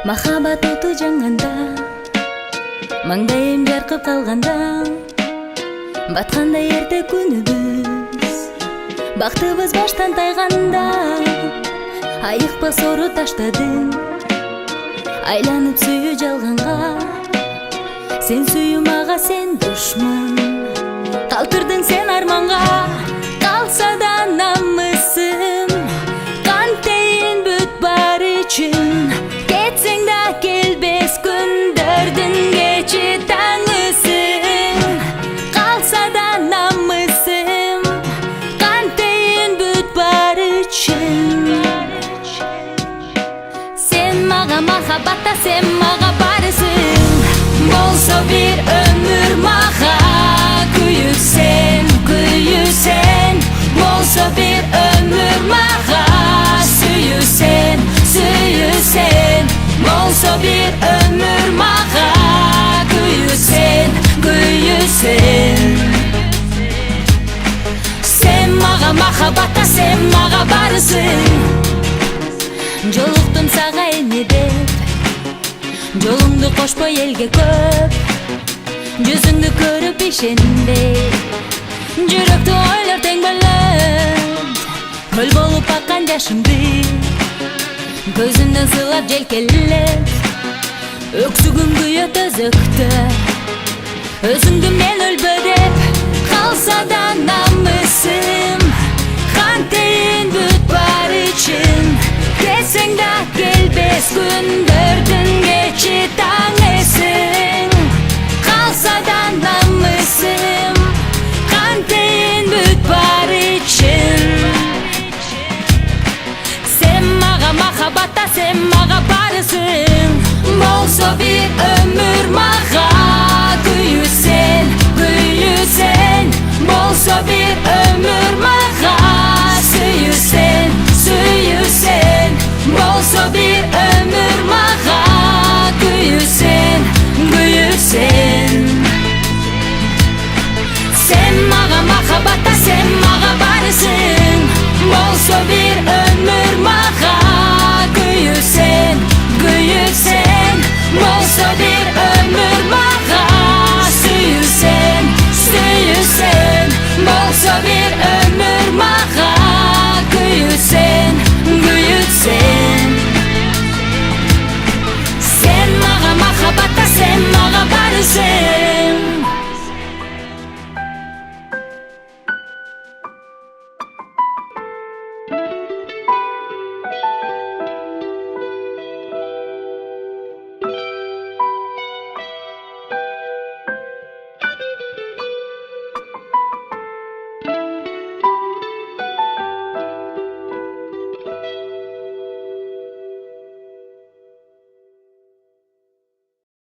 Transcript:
Махаббат оту жаңганда, маңдайым жарқып қалғанда, батқанда ерте күнүбүз, бактыбыз баштан тайганда, айыкпа сору таштадың, айланып сүйүү жалганга. Сен сүйүү мага, сен душман, калтырдың сен арманга. Калса да намысым, кантейин бүт бар үчүн, кетсең да келбес күндөрдүн кечи таңысың. Калса да намысым, кантейин бүт бар үчүн. Сен мага махаббатта, сен мага барысың. Болсо бир өмүр мага күйүүсен, күйүүсен. Болсо бир өмүр мага сүйүүсен, сүйүүсен. Болсо бир өмүр мага күйүүсен, күйүүсен. Сен мага махаббатта, сен мага барысың. Жолуктум сага эне деп, жолуңду кошпой элге көп, жүзүңдү көрүп ишенбей, жүрөктү ойлор тең бөлөт. Көл болуп аккан жашымды көзүмдөн сыйлап желкелеп, өксүгүм күйөт өзөктө, өзүңдү мен өлбө деп. Калса да намысым, кантейин бүт бар үчүн, кетсең да келбес күндөрдүн кечи таңысың. Калса да намысым, кантейин бүт бар үчүн. Сен мага махаббатта, сен мага барысың. Болсо бир өмүр мага күйүүсен, күйүүсен. Болсо бир өмүр мага сүйүүсен, сүйүүсен. Болсо бир өмүр мага күйүүсен, күйүүсен. Сен мага махаббатта, сен мага барысың. Болсо бир